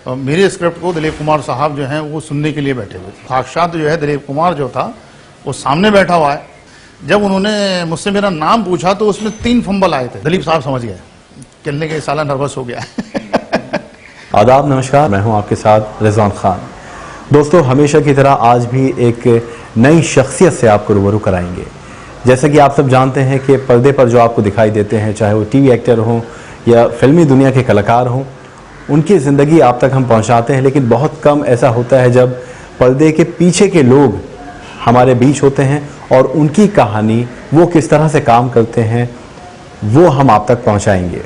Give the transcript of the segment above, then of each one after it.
मेरे स्क्रिप्ट को दिलीप कुमार साहब जो हैं वो सुनने के लिए बैठे हुए थे। साक्षात जो है दिलीप कुमार जो था वो सामने बैठा हुआ है। जब उन्होंने मुझसे मेरा नाम पूछा तो उसमें 3 फंबल आए थे। दिलीप साहब समझ गए, कहने के साला नर्वस हो गया। आदाब, नमस्कार, मैं हूं आपके साथ रिजवान खान। दोस्तों, हमेशा की तरह आज भी एक नई शख्सियत से आपको रूबरू कराएंगे। जैसा कि आप सब जानते हैं कि पर्दे पर जो आपको दिखाई देते हैं, चाहे वो टीवी एक्टर हों या फिल्मी दुनिया के कलाकार हों, उनकी ज़िंदगी आप तक हम पहुंचाते हैं, लेकिन बहुत कम ऐसा होता है जब पर्दे के पीछे के लोग हमारे बीच होते हैं और उनकी कहानी, वो किस तरह से काम करते हैं, वो हम आप तक पहुंचाएंगे।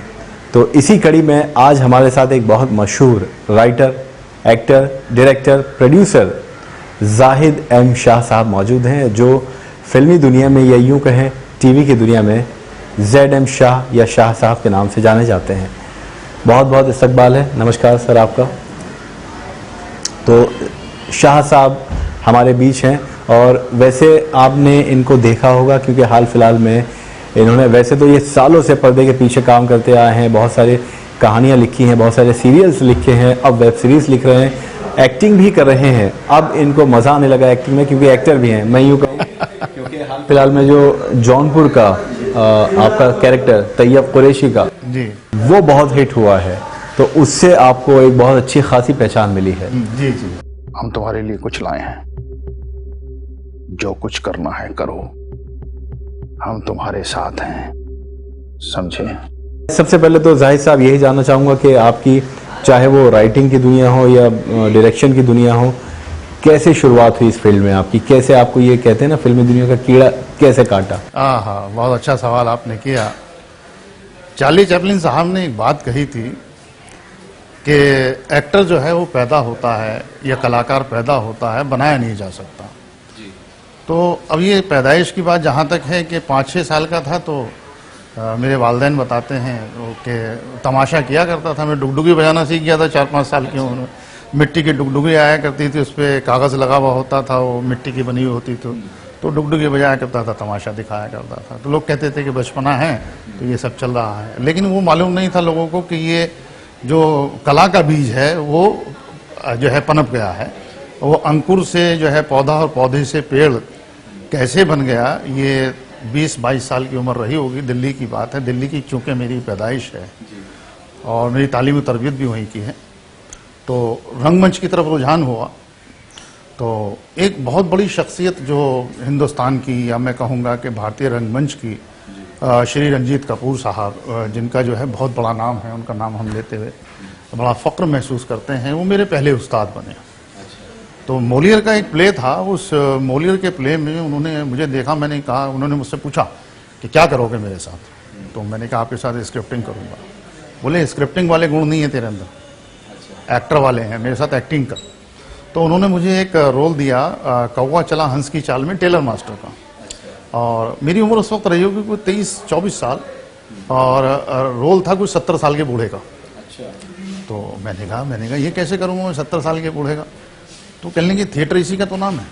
तो इसी कड़ी में आज हमारे साथ एक बहुत मशहूर writer, actor, director, producer Zahid M Shah साहब मौजूद हैं, जो फिल्मी दुनिया में या यूँ कहें टीवी की दुनिया में ZM शाह या शाह साहब के नाम से जाने जाते हैं। बहुत बहुत इस्तकबाल है। नमस्कार सर आपका। तो शाह साहब हमारे बीच हैं और वैसे आपने इनको देखा होगा क्योंकि हाल फिलहाल में इन्होंने, वैसे तो ये सालों से पर्दे के पीछे काम करते आए हैं, बहुत सारे कहानियां लिखी हैं, बहुत सारे सीरियल्स लिखे हैं, अब वेब सीरीज़ लिख रहे हैं, एक्टिंग भी कर रहे हैं। अब इनको मज़ा आने लगा एक्टिंग में क्योंकि एक्टर भी हैं। मैं यूँ कहूँ क्योंकि हाल फिलहाल में जो जौनपुर का आपका कैरेक्टर तैयब कुरैशी का जी, वो बहुत हिट हुआ है, तो उससे आपको एक बहुत अच्छी खासी पहचान मिली है। जी जी। हम तुम्हारे लिए कुछ लाए हैं, जो कुछ करना है करो, हम तुम्हारे साथ हैं, समझे? सबसे पहले तो जाहिद साहब यही जानना चाहूँगा कि आपकी, चाहे वो राइटिंग की दुनिया हो या डायरेक्शन की दुनिया हो, कैसे शुरुआत हुई इस फील्ड में आपकी? कैसे आपको ये कहते हैं ना, फिल्मी दुनिया का कीड़ा कैसे काटा? हाँ, बहुत अच्छा सवाल आपने किया। चार्ली चैपलिन साहब ने एक बात कही थी कि एक्टर जो है वो पैदा होता है या कलाकार पैदा होता है, बनाया नहीं जा सकता। तो अब ये पैदाइश की बात जहाँ तक है कि 5-6 साल का था तो मेरे वालिदैन बताते हैं कि तमाशा किया करता था। मैं डुगडुगी बजाना सीख गया था 4-5 साल की उम्र में। मिट्टी की डुगडुगी आया करती थी, उस पर कागज़ लगा हुआ होता था, वो मिट्टी की बनी हुई होती थी, तो डुगडुगी बजाया करता था, तमाशा दिखाया करता था। तो लोग कहते थे कि बचपना है तो ये सब चल रहा है, लेकिन वो मालूम नहीं था लोगों को कि ये जो कला का बीज है वो जो है पनप गया है। वो अंकुर से जो है पौधा और पौधे से पेड़ कैसे बन गया, ये 20-22 साल की उम्र रही होगी। दिल्ली की बात है, दिल्ली की चूँकि मेरी पैदाइश है और मेरी तालीम तरबियत भी वहीं की है, तो रंगमंच की तरफ रुझान हुआ। तो एक बहुत बड़ी शख्सियत जो हिंदुस्तान की, या मैं कहूँगा कि भारतीय रंगमंच की, श्री रंजीत कपूर साहब, जिनका जो है बहुत बड़ा नाम है, उनका नाम हम लेते हुए बड़ा फ़ख्र महसूस करते हैं, वो मेरे पहले उस्ताद बने। तो मोलियर का एक प्ले था, उस मोलियर के प्ले में उन्होंने मुझे देखा, मैंने कहा, उन्होंने मुझसे पूछा कि क्या करोगे मेरे साथ? तो मैंने कहा आपके साथ स्क्रिप्टिंग करूँगा। बोले स्क्रिप्टिंग वाले गुण नहीं है तेरे अंदर, एक्टर वाले हैं, मेरे साथ एक्टिंग कर। तो उन्होंने मुझे एक रोल दिया, कौवा चला हंस की चाल में, टेलर मास्टर का। और मेरी उम्र उस वक्त रही होगी कोई 23-24 साल, और रोल था कोई 70 साल के बूढ़े का। तो मैंने कहा ये कैसे करूँगा मैं 70 साल के बूढ़े का? तो कहने लगे थिएटर इसी का तो नाम है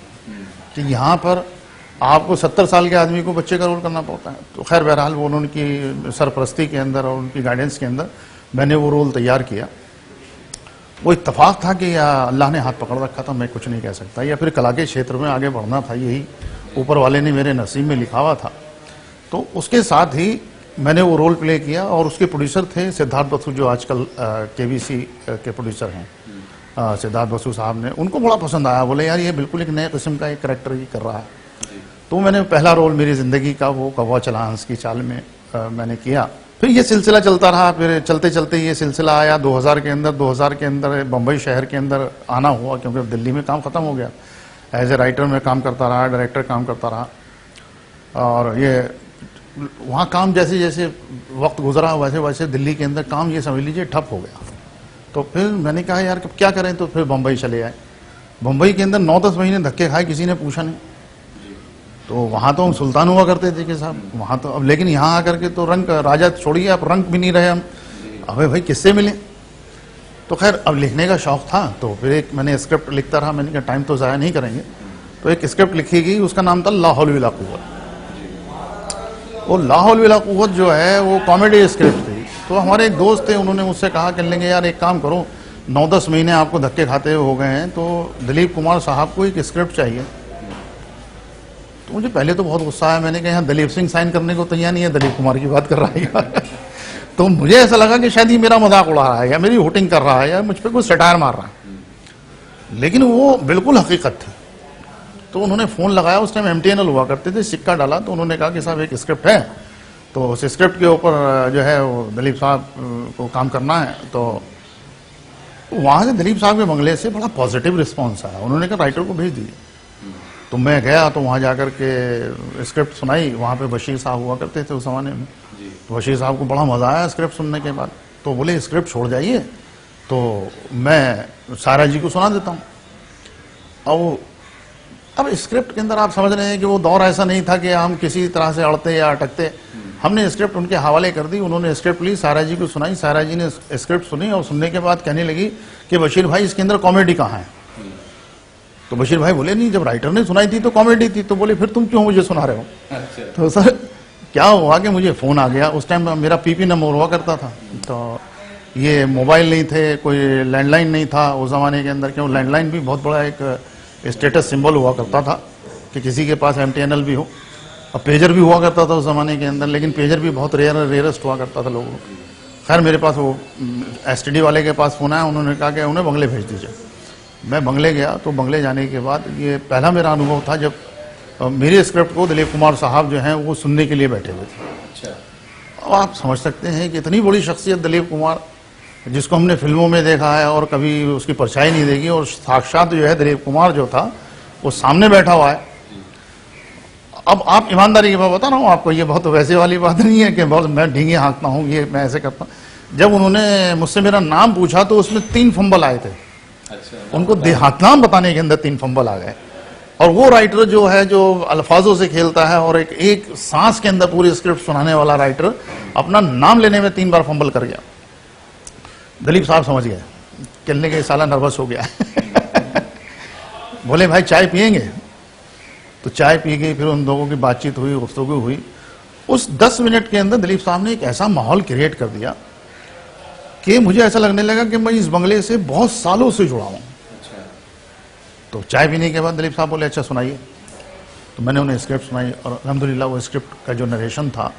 कि यहाँ पर आपको 70 साल के आदमी को बच्चे का रोल करना पड़ता है। तो खैर बहरहाल वो उनकी सरपरस्ती के अंदर और उनकी गाइडेंस के अंदर मैंने वो रोल तैयार किया। वो इत्तेफाक था कि या अल्लाह ने हाथ पकड़ रखा था, मैं कुछ नहीं कह सकता, या फिर कला के क्षेत्र में आगे बढ़ना था, यही ऊपर वाले ने मेरे नसीब में लिखा हुआ था। तो उसके साथ ही मैंने वो रोल प्ले किया और उसके प्रोड्यूसर थे सिद्धार्थ बसु, जो आजकल KBC के प्रोड्यूसर हैं। सिद्धार्थ बसु साहब ने, उनको बड़ा पसंद आया, बोले यार ये बिल्कुल एक नए किस्म का एक करैक्टर ही कर रहा है। तो मैंने पहला रोल मेरी ज़िंदगी का वो कौवा चला हंस की चाल में मैंने किया। फिर ये सिलसिला चलता रहा, फिर चलते चलते ये सिलसिला आया 2000 के अंदर बम्बई शहर के अंदर आना हुआ, क्योंकि दिल्ली में काम ख़त्म हो गया। एज ए राइटर में काम करता रहा, डायरेक्टर काम करता रहा, और ये वहाँ काम जैसे जैसे वक्त गुजरा वैसे वैसे दिल्ली के अंदर काम, ये समझ लीजिए, ठप हो गया। तो फिर मैंने कहा यार क्या करें, तो फिर बम्बई चले आए। बम्बई के अंदर 9-10 महीने धक्के खाए, किसी ने पूछा नहीं। तो वहाँ तो हम सुल्तान हुआ करते थे कि साहब वहाँ तो, अब लेकिन यहाँ आकर के तो रंग राजा छोड़िए, अब रंग भी नहीं रहे हम। अबे भाई किससे मिले? तो खैर अब लिखने का शौक़ था, तो फिर एक मैंने स्क्रिप्ट लिखता रहा। मैंने कहा टाइम तो ज़ाया नहीं करेंगे, तो एक स्क्रिप्ट लिखी गई, उसका नाम था ला हौल वला कुव्वत। वो ला हौल वला कुव्वत जो है वो कॉमेडी स्क्रिप्ट थी। तो हमारे एक दोस्त थे, उन्होंने मुझसे कहा, कहने लगे यार एक काम करो, 9-10 महीने आपको धक्के खाते हुए हो गए हैं, तो दिलीप कुमार साहब को एक स्क्रिप्ट चाहिए। तो मुझे पहले तो बहुत गुस्सा आया, मैंने कहा यहाँ दिलीप सिंह साइन करने को तैयार नहीं है, दिलीप कुमार की बात कर रहा है यार। तो मुझे ऐसा लगा कि शायद ये मेरा मजाक उड़ा रहा है या मेरी होटिंग कर रहा है या मुझ पर कोई सटायर मार रहा है, लेकिन वो बिल्कुल हकीकत थी। तो उन्होंने फ़ोन लगाया, उस टाइम MTNL हुआ करते थे, सिक्का डाला, तो उन्होंने कहा कि साहब एक स्क्रिप्ट है, तो उस स्क्रिप्ट के ऊपर जो है वो दिलीप साहब को काम करना है। तो वहाँ से दिलीप साहब के बंगले से बड़ा पॉजिटिव रिस्पॉन्स आया, उन्होंने कहा राइटर को भेज दीजिए। तो मैं गया, तो वहाँ जाकर के स्क्रिप्ट सुनाई, वहाँ पे बशीर साहब हुआ करते थे उस ज़माने में। तो बशीर साहब को बड़ा मज़ा आया स्क्रिप्ट सुनने के बाद, तो बोले स्क्रिप्ट छोड़ जाइए, तो मैं सारा जी को सुना देता हूँ। अब स्क्रिप्ट के अंदर आप समझ रहे हैं कि वो दौर ऐसा नहीं था कि हम किसी तरह से अड़ते या अटकते। हमने स्क्रिप्ट उनके हवाले कर दी, उन्होंने स्क्रिप्ट ली, सारा जी को सुनाई, सारा जी ने स्क्रिप्ट सुनी और सुनने के बाद कहने लगी कि बशीर भाई इसके अंदर कॉमेडी कहाँ है। तो बशीर भाई बोले नहीं, जब राइटर ने सुनाई थी तो कॉमेडी थी। तो बोले फिर तुम क्यों मुझे सुना रहे हो? अच्छा। तो सर क्या हुआ कि मुझे फ़ोन आ गया, उस टाइम मेरा PP नंबर हुआ करता था, तो ये मोबाइल नहीं थे, कोई लैंडलाइन नहीं था उस ज़माने के अंदर, क्यों लैंडलाइन भी बहुत बड़ा एक स्टेटस सिंबल हुआ करता था कि किसी के पास MTNL भी हो। और पेजर भी हुआ करता था उस ज़माने के अंदर, लेकिन पेजर भी बहुत रेयरेस्ट हुआ करता था लोगों को। खैर मेरे पास वो STD वाले के पास फ़ोन आया, उन्होंने कहा कि उन्हें बंगले भेज दीजिए। मैं बंगले गया, तो बंगले जाने के बाद ये पहला मेरा अनुभव था जब मेरे स्क्रिप्ट को दिलीप कुमार साहब जो हैं वो सुनने के लिए बैठे हुए थे। अच्छा। अब आप समझ सकते हैं कि इतनी बड़ी शख्सियत दिलीप कुमार, जिसको हमने फिल्मों में देखा है और कभी उसकी परछाई नहीं देखी, और साक्षात जो है दिलीप कुमार जो था वो सामने बैठा हुआ है। अब आप ईमानदारी की बात बता रहा हूँ आपको, ये बहुत वैसे वाली बात नहीं है कि बहुत मैं ढींगे हाँकता हूँ, ये मैं ऐसे करता हूँ। जब उन्होंने मुझसे मेरा नाम पूछा तो उसमें 3 फंबल आए थे। अच्छा। उनको देहात नाम बताने के अंदर 3 फंबल आ गए। और वो राइटर जो है, जो अल्फाजों से खेलता है और एक सांस के अंदर पूरी स्क्रिप्ट सुनाने वाला राइटर, अपना नाम लेने में 3 बार फंबल कर गया। दिलीप साहब समझ गए, कहने के साला नर्वस हो गया। बोले भाई चाय पियेंगे? तो चाय पी गई, फिर उन लोगों की बातचीत हुई, गुफ्तगू हुई। उस 10 मिनट के अंदर दिलीप साहब ने एक ऐसा माहौल क्रिएट कर दिया कि मुझे ऐसा लगने लगा कि मैं इस बंगले से बहुत सालों से जुड़ा हूँ। अच्छा। तो चाय पीने के बाद दिलीप साहब बोले अच्छा सुनाइए। तो मैंने उन्हें स्क्रिप्ट सुनाई, और अल्हम्दुलिल्लाह वो स्क्रिप्ट का जो नरेशन था,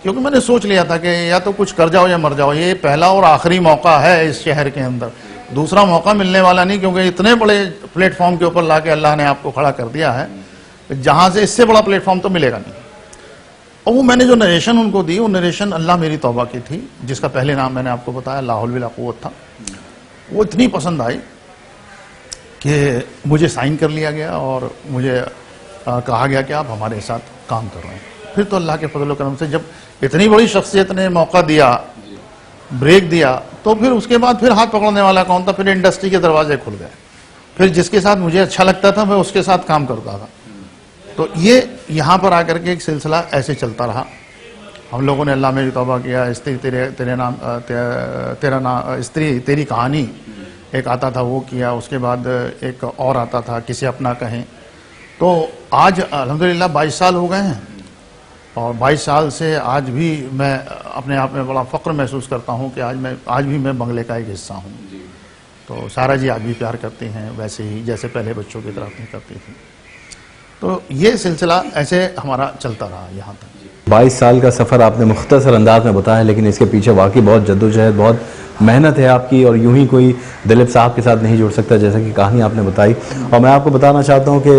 क्योंकि मैंने सोच लिया था कि या तो कुछ कर जाओ या मर जाओ, ये पहला और आखिरी मौका है इस शहर के अंदर, दूसरा मौका मिलने वाला नहीं, क्योंकि इतने बड़े प्लेटफॉर्म के ऊपर लाके अल्लाह ने आपको खड़ा कर दिया है, जहां से इससे बड़ा प्लेटफॉर्म तो मिलेगा नहीं। और वो मैंने जो नरेशन उनको दी, वो नरेशन अल्लाह मेरी तौबा की थी, जिसका पहले नाम मैंने आपको बताया ला हौल वला कुव्वत था। वो इतनी पसंद आई कि मुझे साइन कर लिया गया और मुझे कहा गया कि आप हमारे साथ काम कर रहे हैं। फिर तो अल्लाह के फजल करम से जब इतनी बड़ी शख्सियत ने मौका दिया, ब्रेक दिया, तो फिर उसके बाद फिर हाथ पकड़ने वाला कौन था? फिर इंडस्ट्री के दरवाजे खुल गए। फिर जिसके साथ मुझे अच्छा लगता था मैं उसके साथ काम करता था। तो ये यहाँ पर आकर के एक सिलसिला ऐसे चलता रहा। हम लोगों ने अल्लाह मेरी तौबा किया, स्त्री तेरा नाम स्त्री तेरी कहानी एक आता था, वो किया। उसके बाद एक और आता था किसे अपना कहें। तो आज अल्हम्दुलिल्लाह 22 साल हो गए हैं, और 22 साल से आज भी मैं अपने आप में बड़ा फ़ख्र महसूस करता हूँ कि आज भी मैं बंगले का एक हिस्सा हूँ। तो सारा जी आज भी प्यार करते हैं वैसे ही जैसे पहले बच्चों की तरफ नहीं करती थी। तो ये सिलसिला ऐसे हमारा चलता रहा यहाँ तक। 22 साल का सफ़र आपने मुख्तसर अंदाज में बताया, लेकिन इसके पीछे वाकई बहुत जद्दोजहद, बहुत मेहनत है आपकी, और यूं ही कोई दिलीप साहब के साथ नहीं जुड़ सकता जैसा कि कहानी आपने बताई। और मैं आपको बताना चाहता हूं कि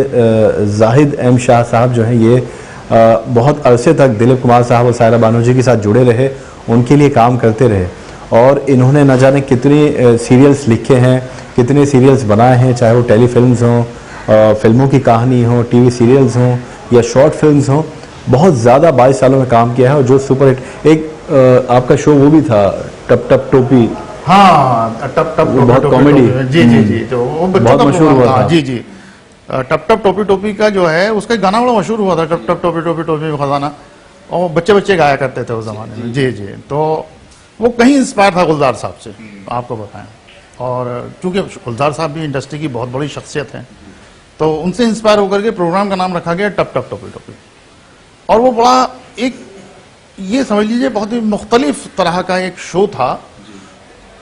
जाहिद एम शाह साहब जो हैं ये बहुत अरसे तक दिलीप कुमार साहब और सायरा बानो जी के साथ जुड़े रहे, उनके लिए काम करते रहे, और इन्होंने न जाने कितने सीरियल्स लिखे हैं, कितने सीरियल्स बनाए हैं, चाहे वो टेलीफिल्म्स हों, फिल्मों की कहानी हो, TV सीरियल्स हों या शॉर्ट फिल्म्स हों। बहुत ज़्यादा 22 सालों में काम किया है। और जो सुपरहिट एक आपका शो वो भी था टप टप टोपी, हाँ टप टप बहुत कॉमेडी, जी जी जी, जो वो बहुत मशहूर हुआ था। जी जी, टप टप टोपी टोपी का जो है उसका गाना बड़ा मशहूर हुआ था, टप टप टोपी टोपी टोपी में खजाना, और बच्चे बच्चे गाया करते थे उस जमाने में। जी जी, तो वो कहीं इंस्पायर था गुलजार साहब से, आपको बताएं। और चूंकि गुलजार साहब भी इंडस्ट्री की बहुत बड़ी शख्सियत है, तो उनसे इंस्पायर होकर के प्रोग्राम का नाम रखा गया टप टप टोपी टोपी। और वो बड़ा एक, ये समझ लीजिए बहुत ही मुख्तलिफ तरह का एक शो था,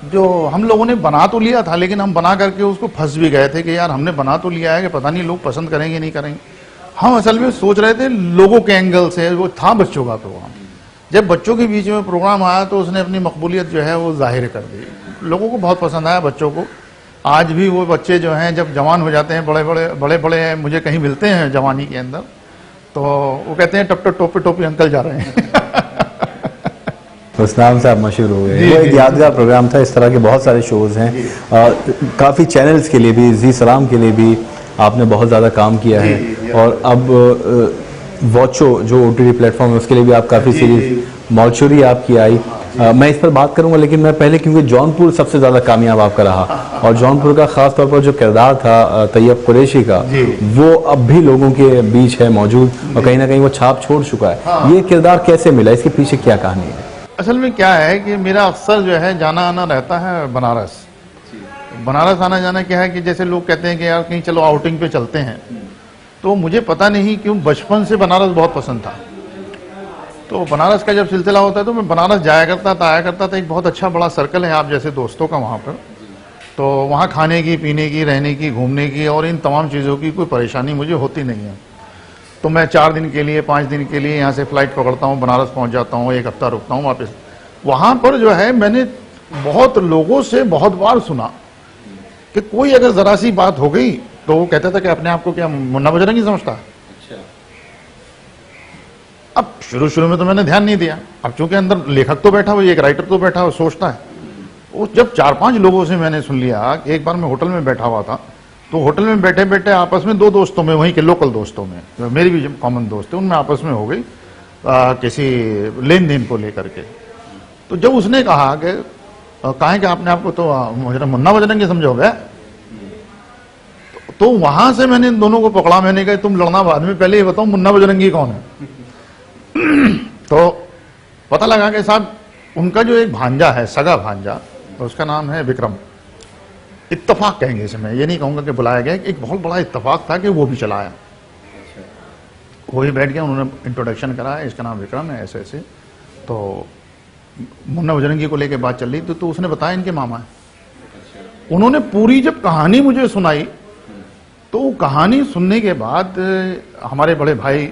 जो हम लोगों ने बना तो लिया था, लेकिन हम बना करके उसको फंस भी गए थे कि यार हमने बना तो लिया है कि पता नहीं लोग पसंद करेंगे नहीं करेंगे। हम असल में सोच रहे थे लोगों के एंगल से, वो था बच्चों का प्रोग्राम। जब बच्चों के बीच में प्रोग्राम आया तो उसने अपनी मकबूलियत जो है वो जाहिर कर दी, लोगों को बहुत पसंद आया बच्चों को। आज भी वो बच्चे जो हैं जब जवान हो जाते हैं, बड़े बड़े मुझे कहीं मिलते हैं जवानी के अंदर, तो वो कहते हैं टप टप टोपी अंकल जा रहे हैं। उस नाम से आप मशहूर हो गए। वो एक यादगार प्रोग्राम था। इस तरह के बहुत सारे शोज हैं, काफ़ी चैनल्स के लिए भी, जी सलाम के लिए भी आपने बहुत ज़्यादा काम किया है। और अब वॉचो जो OTT प्लेटफॉर्म है उसके लिए भी आप काफ़ी सीरीज, मौलचूरी आपकी आई। मैं इस पर बात करूंगा, लेकिन मैं पहले, क्योंकि जौनपुर सबसे ज़्यादा कामयाब आपका रहा और जौनपुर का ख़ास तौर पर जो किरदार था तैयब कुरैशी का, वो अब भी लोगों के बीच है मौजूद और कहीं ना कहीं वो छाप छोड़ चुका है। हाँ। ये किरदार कैसे मिला, इसके पीछे क्या कहानी है? असल में क्या है कि मेरा अक्सर जो है जाना आना रहता है बनारस। बनारस आना जाना क्या है कि जैसे लोग कहते हैं कि यार कहीं चलो आउटिंग पे चलते हैं, तो मुझे पता नहीं क्यों बचपन से बनारस बहुत पसंद था। तो बनारस का जब सिलसिला होता है तो मैं बनारस जाया करता था, आया करता था। एक बहुत अच्छा बड़ा सर्कल है आप जैसे दोस्तों का वहाँ पर, तो वहाँ खाने की, पीने की, रहने की, घूमने की और इन तमाम चीज़ों की कोई परेशानी मुझे होती नहीं है। तो मैं 4 दिन के लिए, 5 दिन के लिए यहाँ से फ्लाइट पकड़ता हूँ, बनारस पहुँच जाता हूँ, 1 हफ्ता रुकता हूँ वापस। वहाँ पर जो है मैंने बहुत लोगों से बहुत बार सुना कि कोई अगर ज़रा सी बात हो गई तो वो कहता था कि अपने आप को क्या मुन्ना बजरंगी समझता है। अब शुरू में तो मैंने ध्यान नहीं दिया। अब चूंकि अंदर लेखक तो बैठा हुआ, एक राइटर तो बैठा हुआ, सोचता है। वो जब 4-5 लोगों से मैंने सुन लिया कि एक बार मैं होटल में बैठा हुआ था, तो होटल में बैठे बैठे आपस में 2 दोस्तों में, वहीं के लोकल दोस्तों में, मेरी भी कॉमन दोस्त है, उनमें आपस में हो गई किसी लेन देन को लेकर के। तो जब उसने कहा कि कहा कि आपने आपको तो मुझे मुन्ना बजरंगी समझोगे, तो वहां से मैंने इन दोनों को पकड़ा। मैंने कहा तुम लड़ना बाद में, पहले ये बताओ मुन्ना बजरंगी कौन है। तो पता लगा कि साहब उनका जो एक भांजा है, सगा भांजा, तो उसका नाम है विक्रम। इत्तेफाक कहेंगे इसे, मैं ये नहीं कहूंगा कि बुलाया गया, एक बहुत बड़ा इत्तेफाक था कि वो भी चला आया। वो ही बैठ गया, उन्होंने इंट्रोडक्शन कराया, इसका नाम विक्रम है, ऐसे ऐसे। तो मुन्ना बजरंगी को लेके बात चल रही तो उसने बताया इनके मामा है। उन्होंने पूरी जब कहानी मुझे सुनाई, तो कहानी सुनने के बाद हमारे बड़े भाई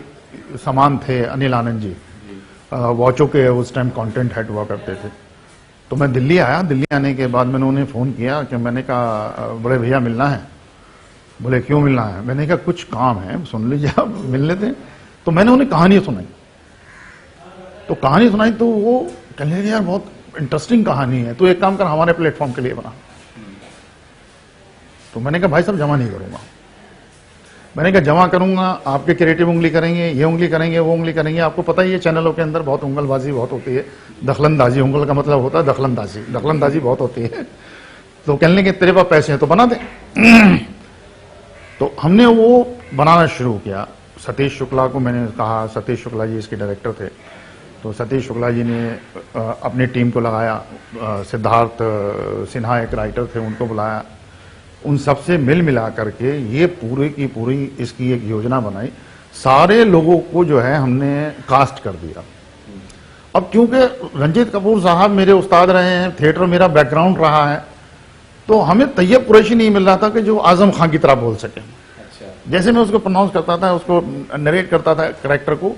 समान थे अनिल आनंद जी, वॉचो के उस टाइम कंटेंट हेड हुआ करते थे। तो मैं दिल्ली आया। दिल्ली आने के बाद मैंने उन्हें फ़ोन किया कि मैंने कहा बड़े भैया मिलना है। बोले क्यों मिलना है? मैंने कहा कुछ काम है, सुन लीजिए आप, मिल लेते हैं। तो मैंने उन्हें कहानी सुनाई। तो कहानी सुनाई तो वो कहने लगे यार बहुत इंटरेस्टिंग कहानी है, तो एक काम कर हमारे प्लेटफॉर्म के लिए बना। तो मैंने कहा भाई साहब जमा नहीं करूंगा। मैंने कहा जमा करूंगा, आपके क्रिएटिव उंगली करेंगे, ये उंगली करेंगे, वो उंगली करेंगे। आपको पता ही है चैनलों के अंदर बहुत उंगलबाजी बहुत होती है, दखलंदाजी। उंगल का मतलब होता है दखलंदाजी, दखलंदाजी बहुत होती है। तो कहने लगे तेरे पास पैसे हैं तो बना दे। तो हमने वो बनाना शुरू किया। सतीश शुक्ला को मैंने कहा, सतीश शुक्ला जी इसके डायरेक्टर थे। तो सतीश शुक्ला जी ने अपनी टीम को लगाया, सिद्धार्थ सिन्हा एक राइटर थे, उनको बुलाया। उन सबसे मिल मिला करके ये पूरी की पूरी इसकी एक योजना बनाई। सारे लोगों को जो है हमने कास्ट कर दिया। अब क्योंकि रंजीत कपूर साहब मेरे उस्ताद रहे हैं, थिएटर मेरा बैकग्राउंड रहा है, तो हमें तैयब कुरैशी नहीं मिल रहा था कि जो आजम खान की तरह बोल सके। जैसे मैं उसको प्रोनाउंस करता था, उसको नरेट करता था कैरेक्टर को,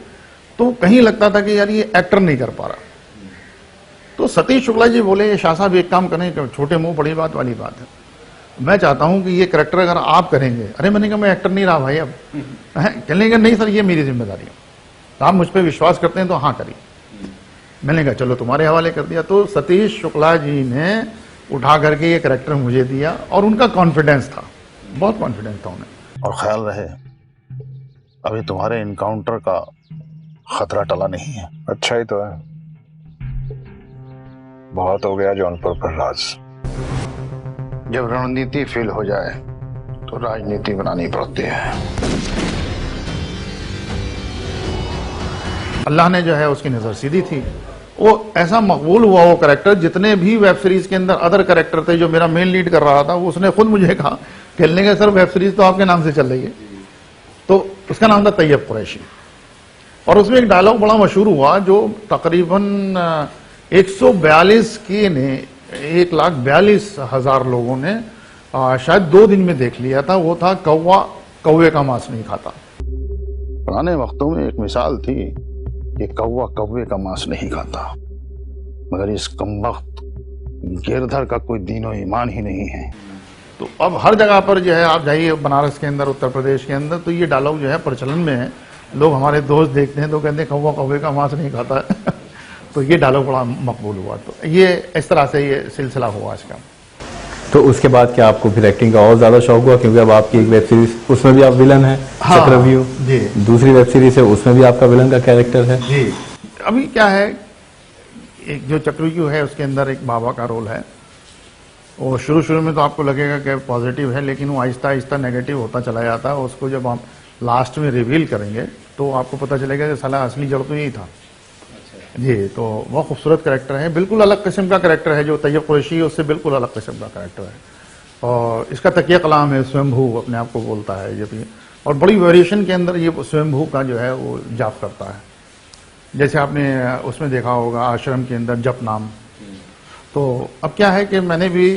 तो कहीं लगता था कि यार ये एक्टर नहीं कर पा रहा। तो सतीश शुक्ला जी बोले शाह साहब एक काम करें, छोटे मुंह बड़ी बात वाली बात है, मैं चाहता हूं कि ये कैरेक्टर अगर आप करेंगे। अरे मैंने कहा मैं एक्टर नहीं रहा भाई अब। कहने लगे नहीं सर ये मेरी जिम्मेदारी है, तो आप मुझ पर विश्वास करते हैं तो हाँ करिए। मैंने कहा चलो तुम्हारे हवाले कर दिया। तो सतीश शुक्ला जी ने उठा करके ये कैरेक्टर मुझे दिया और उनका कॉन्फिडेंस था, बहुत कॉन्फिडेंस था उन्हें। और ख्याल रहे अभी तुम्हारे इनकाउंटर का खतरा टला नहीं है। अच्छा ही तो है, बहुत हो गया जौनपुर पर राज। जब रणनीति फेल हो जाए तो राजनीति बनानी पड़ती है। अल्लाह ने जो है उसकी नजर सीधी थी, वो ऐसा मकबूल हुआ वो कैरेक्टर। जितने भी वेब सीरीज के अंदर अदर कैरेक्टर थे जो मेरा मेन लीड कर रहा था, वो उसने खुद मुझे कहा, खेलने के सर वेब सीरीज तो आपके नाम से चल रही है। तो उसका नाम था तैयब कुरैशी। और उसमें एक डायलॉग बड़ा मशहूर हुआ जो तकरीबन 142 के ने 1,42,000 लोगों ने शायद 2 दिन में देख लिया था। वो था कौवा कौवे का मांस नहीं खाता। पुराने वक्तों में एक मिसाल थी कि कौवा कौवे का मांस नहीं खाता, मगर इस कमबख्त गिरधर का कोई दीनो ईमान ही नहीं है। तो अब हर जगह पर जो है आप जाइए बनारस के अंदर, उत्तर प्रदेश के अंदर, तो ये डायलॉग जो है प्रचलन में है। लोग हमारे दोस्त देखते हैं तो कहते हैं कौवा कौवे का मांस नहीं खाता है। तो ये डायलॉग बड़ा मकबूल हुआ। तो ये इस तरह से ये सिलसिला हुआ इसका। तो उसके बाद क्या आपको फिर एक्टिंग का और ज्यादा शौक हुआ, क्योंकि अब आपकी एक वेब सीरीज उसमें भी आप विलन है, हाँ, चक्रव्यूह जी। दूसरी वेब सीरीज है उसमें भी आपका विलन का कैरेक्टर है जी। अभी क्या है, एक जो चक्रव्यूह है उसके अंदर एक बाबा का रोल है। और शुरू में तो आपको लगेगा कि पॉजिटिव है, लेकिन वो आहिस्ता आहिस्ता नेगेटिव होता चला जाता है। उसको जब हम लास्ट में रिवील करेंगे तो आपको पता चलेगा कि साला असली जड़ तो यही था। जी। तो बहुत खूबसूरत कैरेक्टर है, बिल्कुल अलग किस्म का कैरेक्टर है। जो तैयब कुरैशी है उससे बिल्कुल अलग किस्म का कैरेक्टर है। और इसका तकिया कलाम है, स्वयंभू अपने आप को बोलता है ये भी। और बड़ी वेरिएशन के अंदर ये स्वयंभू का जो है वो जाप करता है। जैसे आपने उसमें देखा होगा आश्रम के अंदर जप नाम। तो अब क्या है कि मैंने भी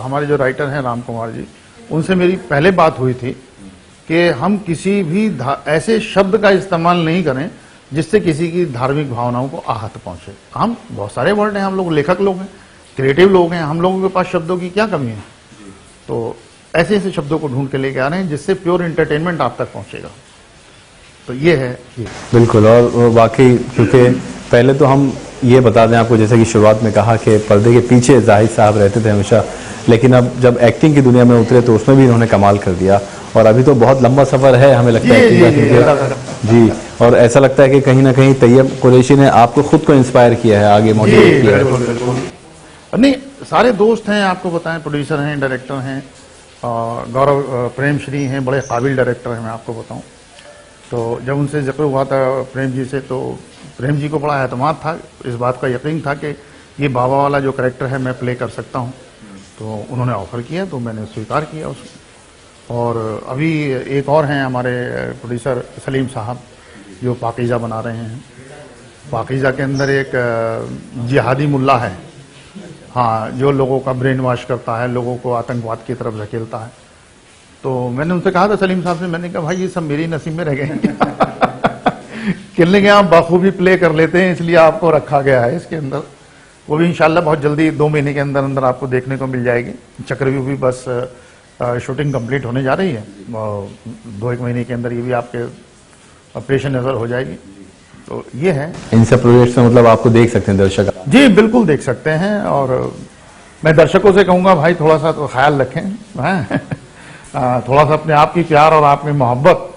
हमारे जो राइटर हैं राम कुमार जी, उनसे मेरी पहले बात हुई थी कि हम किसी भी ऐसे शब्द का इस्तेमाल नहीं करें जिससे किसी की धार्मिक भावनाओं को आहत पहुंचे। हम बहुत सारे वर्ड हैं, हम लोग लेखक लोग हैं, क्रिएटिव लोग हैं, हम लोगों के पास शब्दों की क्या कमी है। तो ऐसे ऐसे शब्दों को ढूंढ के लेके आ रहे हैं जिससे प्योर एंटरटेनमेंट आप तक पहुंचेगा। तो ये है ये। बिल्कुल। और वाकई क्योंकि पहले तो हम ये बता दें आपको, जैसे कि शुरुआत में कहा कि पर्दे के पीछे जाहिद साहब रहते थे हमेशा, लेकिन अब जब एक्टिंग की दुनिया में उतरे तो उसमें भी इन्होंने कमाल कर दिया। और अभी तो बहुत लंबा सफर है हमें लगता है एक्टिंग का। जी। और ऐसा लगता है कि कहीं ना कहीं तैयब कुरैशी ने आपको खुद को इंस्पायर किया है, आगे मोटिवेट किया है। नहीं, सारे दोस्त हैं, आपको बताएं, प्रोड्यूसर हैं, डायरेक्टर हैं, गौरव प्रेम श्री हैं, बड़े काबिल डायरेक्टर हैं। मैं आपको बताऊं तो जब उनसे जिक्र हुआ था प्रेम जी से, तो प्रेम जी को बड़ा एतमाद था, इस बात का यकीन था कि ये बाबा वाला जो कैरेक्टर है मैं प्ले कर सकता हूं। तो उन्होंने ऑफर किया तो मैंने स्वीकार किया उसको। और अभी एक और हैं हमारे प्रोड्यूसर सलीम साहब, जो पाकीज़ा बना रहे हैं। पाकीज़ा के अंदर एक जिहादी मुल्ला है, हाँ, जो लोगों का ब्रेन वॉश करता है, लोगों को आतंकवाद की तरफ धकेलता है। तो मैंने उनसे कहा था सलीम साहब से, मैंने कहा भाई ये सब मेरी नसीब में रह गए हैं कहने के आप बखूबी प्ले कर लेते हैं, इसलिए आपको रखा गया है इसके अंदर। वो भी इंशाल्लाह बहुत जल्दी 2 महीने के अंदर अंदर आपको देखने को मिल जाएगी। चक्रव्यूह भी बस शूटिंग कंप्लीट होने जा रही है, 2-1 महीने के अंदर ये भी आपके ऑपरेशन नजर हो जाएगी। तो ये है इन सब प्रोजेक्ट में, मतलब आपको देख सकते हैं दर्शक। जी बिल्कुल देख सकते हैं। और मैं दर्शकों से कहूंगा भाई थोड़ा सा तो ख्याल रखें, थोड़ा सा अपने आप की प्यार और आपकी मोहब्बत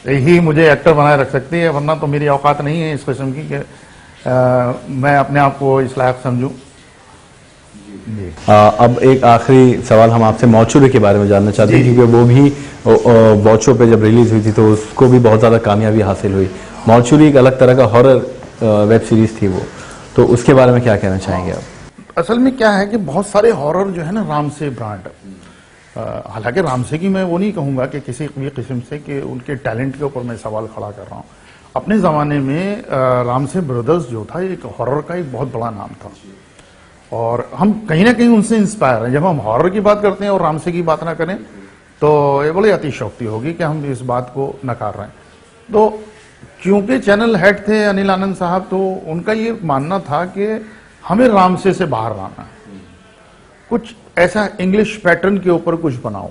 ही मुझे एक्टर बनाए रख सकती है, वरना तो मेरी औकात नहीं है इस किस्म की कि मैं अपने आप को इस लायक समझूं। अब एक आखिरी सवाल हम आपसे मौचूरी के बारे में जानना चाहते हैं, क्योंकि वो भी बॉचो पे जब रिलीज हुई थी तो उसको भी बहुत ज़्यादा कामयाबी हासिल हुई। मौचूरी एक अलग तरह का हॉरर वेब सीरीज थी वो, तो उसके बारे में क्या कहना चाहेंगे आप? असल में क्या है कि बहुत सारे हॉरर जो है ना राम से ब्रांड, हालांकि राम से की मैं वो नहीं कहूंगा कि किसी भी किस्म से कि उनके टैलेंट के ऊपर मैं सवाल खड़ा कर रहा हूँ। अपने ज़माने में राम से ब्रदर्स जो था एक हॉरर का एक बहुत बड़ा नाम था, और हम कहीं ना कहीं उनसे इंस्पायर हैं। जब हम हॉरर की बात करते हैं और राम से की बात ना करें तो ये बड़ी अतिशयोक्ति होगी कि हम इस बात को नकार रहे हैं। तो क्योंकि चैनल हेड थे अनिल आनंद साहब, तो उनका ये मानना था कि हमें राम से बाहर आना है, कुछ ऐसा इंग्लिश पैटर्न के ऊपर कुछ बनाओ।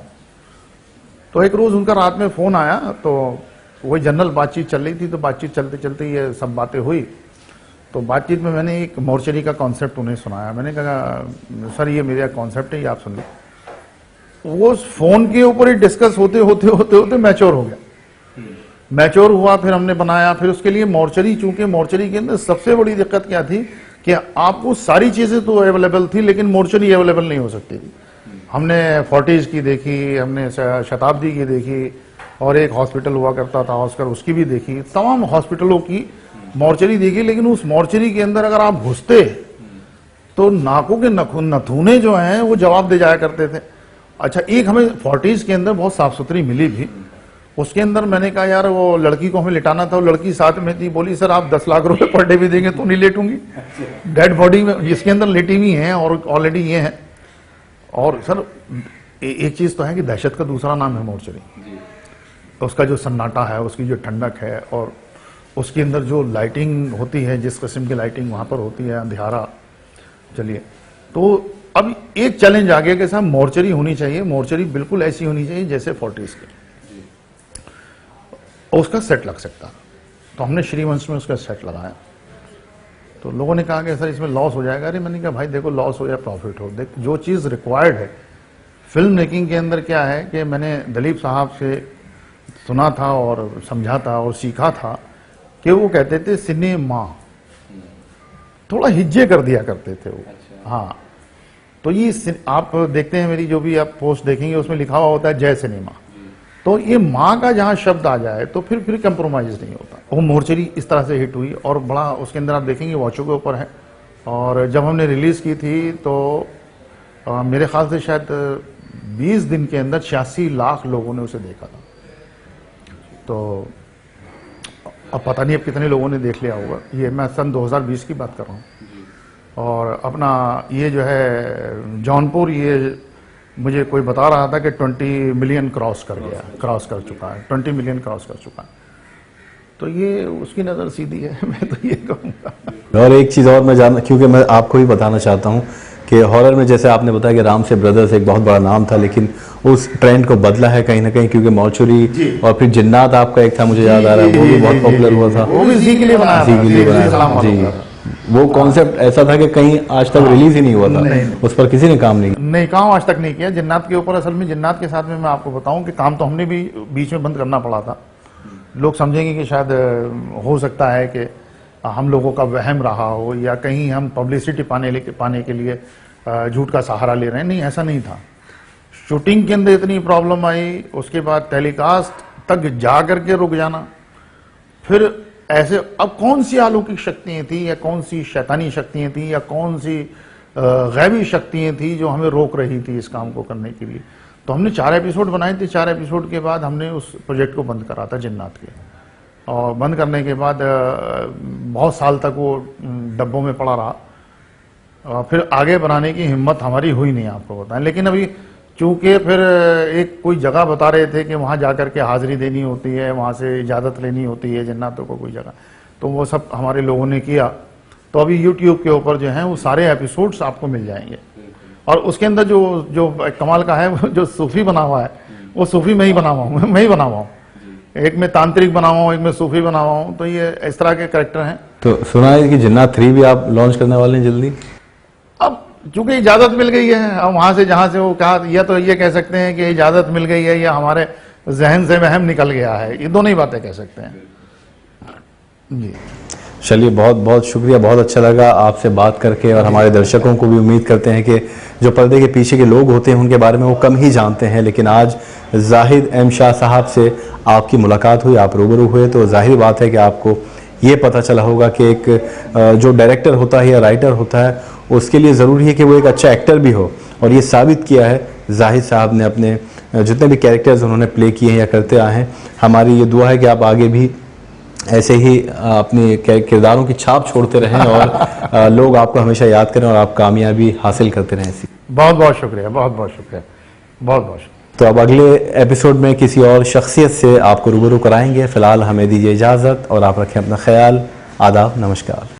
तो एक रोज उनका रात में फोन आया, तो वही जनरल बातचीत चल रही थी, तो बातचीत चलते चलते ये सब बातें हुई। तो बातचीत में मैंने एक मोर्चरी का कॉन्सेप्ट उन्हें सुनाया। मैंने कहा सर ये मेरा कॉन्सेप्ट है, ये आप सुन लो। वो फोन के ऊपर ही डिस्कस होते होते होते होते मैच्योर हो गया, मैच्योर हुआ, फिर हमने बनाया। फिर उसके लिए मोर्चरी, चूंकि मोर्चरी के अंदर सबसे बड़ी दिक्कत क्या थी कि आपको सारी चीजें तो अवेलेबल थी लेकिन मोर्चरी अवेलेबल नहीं हो सकती थी। हमने 40s की देखी, हमने शताब्दी की देखी, और एक हॉस्पिटल हुआ करता था ऑस्कर, उसकी भी देखी, तमाम हॉस्पिटलों की मोर्चरी देखी। लेकिन उस मोर्चरी के अंदर अगर आप घुसते तो नाकों के नथुने जो हैं वो जवाब दे जाया करते थे। अच्छा, एक हमें 40s के अंदर बहुत साफ सुथरी मिली भी, उसके अंदर मैंने कहा यार वो लड़की को हमें लिटाना था, वो लड़की साथ में थी, बोली सर आप 10 लाख रुपए पर डे भी देंगे तो नहीं लेटूंगी। डेड बॉडी में इसके अंदर लेटी हुई है और ऑलरेडी ये है। और सर एक चीज तो है कि दहशत का दूसरा नाम है मोर्चरी। उसका जो सन्नाटा है, उसकी जो ठंडक है, और उसके अंदर जो लाइटिंग होती है, जिस किस्म की लाइटिंग वहां पर होती है, अंधियारा। चलिए, तो अब एक चैलेंज आ गया कि साहब मोर्चरी होनी चाहिए, मोर्चरी बिल्कुल ऐसी होनी चाहिए जैसे फोर्टिस की, उसका सेट लग सकता। तो हमने श्रीवंश में उसका सेट लगाया। तो लोगों ने कहा कि सर इसमें लॉस हो जाएगा। अरे मैंने कहा भाई देखो, लॉस हो या प्रॉफिट हो, देख जो चीज़ रिक्वायर्ड है फिल्म मेकिंग के अंदर क्या है कि मैंने दिलीप साहब से सुना था और समझा था और सीखा था कि वो कहते थे सिनेमा, थोड़ा हिज्जे कर दिया करते थे वो। हाँ, तो ये आप देखते हैं मेरी जो भी आप पोस्ट देखेंगे उसमें लिखा हुआ होता है जय सिनेमा। तो ये माँ का जहां शब्द आ जाए तो फिर कंप्रोमाइज नहीं होता। वो मोर्चरी इस तरह से हिट हुई और बड़ा उसके अंदर आप देखेंगे वॉचों के ऊपर है। और जब हमने रिलीज की थी तो मेरे ख्याल से शायद 20 दिन के अंदर 86 लाख लोगों ने उसे देखा था। तो अब पता नहीं अब कितने लोगों ने देख लिया होगा। ये मैं सन 2020 की बात कर रहा हूँ। और अपना ये जो है जौनपुर, ये मुझे कोई बता रहा था कि 20 मिलियन क्रॉस कर चुका है, 20 मिलियन क्रॉस कर चुका है। तो ये उसकी नज़र सीधी है, मैं तो ये कहूँगा। और एक चीज़ और मैं जानना, क्योंकि मैं आपको भी बताना चाहता हूँ कि हॉरर में जैसे आपने बताया कि राम से ब्रदर्स एक बहुत बड़ा नाम था, लेकिन उस ट्रेंड को बदला है कहीं ना कहीं, क्योंकि मॉर्चुरी और फिर जिन्नात आपका एक था, मुझे याद आ रहा है, वो भी बहुत पॉपुलर हुआ था। वो भी इसी के लिए बनाया था जी। वो कॉन्सेप्ट ऐसा था कि कहीं आज तक रिलीज ही नहीं हुआ था, उस पर किसी ने काम नहीं काम आज तक नहीं किया जिन्नात के ऊपर। असल में जिन्नात के साथ में मैं आपको बताऊं कि काम तो हमने भी बीच में बंद करना पड़ा था। लोग समझेंगे कि शायद हो सकता है कि हम लोगों का वहम रहा हो या कहीं हम पब्लिसिटी पाने के लिए झूठ का सहारा ले रहे हैं। नहीं, ऐसा नहीं था। शूटिंग के अंदर इतनी प्रॉब्लम आई, उसके बाद टेलीकास्ट तक जा करके रुक जाना, फिर ऐसे अब कौन सी अलौकिक शक्तियां थी या कौन सी शैतानी शक्तियां थी या कौन सी गैबी शक्तियां थी जो हमें रोक रही थी इस काम को करने के लिए। तो हमने 4 एपिसोड बनाए थे। 4 एपिसोड के बाद हमने उस प्रोजेक्ट को बंद करा था जिन्नात के। और बंद करने के बाद बहुत साल तक वो डब्बों में पड़ा रहा। फिर आगे बनाने की हिम्मत हमारी हुई नहीं, आपको बताएं। लेकिन अभी चूंकि फिर एक कोई जगह बता रहे थे कि वहां जाकर के हाजिरी देनी होती है, वहां से इजाजत लेनी होती है जिन्नातों को कोई जगह, तो वो सब हमारे लोगों ने किया। तो अभी YouTube के ऊपर जो है वो सारे एपिसोड्स आपको मिल जाएंगे। और उसके अंदर जो कमाल का है, वो जो सूफी बना हुआ है, वो सूफी मैं ही बना हुआ हूँ। एक में तांत्रिक बना हुआ हूँ, एक में सूफी बना हुआ हूँ। तो ये इस तरह के कैरेक्टर हैं। तो सुना है कि जिन्नात 3 भी आप लॉन्च करने वाले हैं जल्दी? अब चूंकि इजाजत मिल गई है, अब वहां से जहां से वो कहा, या तो ये कह सकते हैं कि इजाजत मिल गई है या हमारे जहन से वहम निकल गया है, ये दोनों ही बातें कह सकते हैं जी। चलिए, बहुत बहुत शुक्रिया, बहुत अच्छा लगा आपसे बात करके। और हमारे दर्शकों को भी उम्मीद करते हैं कि जो पर्दे के पीछे के लोग होते हैं उनके बारे में वो कम ही जानते हैं, लेकिन आज जाहिद एम शाह साहब से आपकी मुलाकात हुई, आप रूबरू हुए, तो जाहिर बात है कि आपको ये पता चला होगा कि एक जो डायरेक्टर होता है या राइटर होता है उसके लिए ज़रूरी है कि वो एक अच्छा एक्टर भी हो। और ये साबित किया है जाहिद साहब ने अपने जितने भी कैरेक्टर्स उन्होंने प्ले किए हैं या करते आए हैं। हमारी ये दुआ है कि आप आगे भी ऐसे ही अपने किरदारों की छाप छोड़ते रहें और लोग आपको हमेशा याद करें और आप कामयाबी हासिल करते रहें। बहुत बहुत शुक्रिया, बहुत बहुत शुक्रिया, बहुत बहुत शुक्रिया। तो अब अगले एपिसोड में किसी और शख्सियत से आपको रूबरू कराएंगे। फिलहाल हमें दीजिए इजाज़त और आप रखें अपना ख्याल। आदाब, नमस्कार।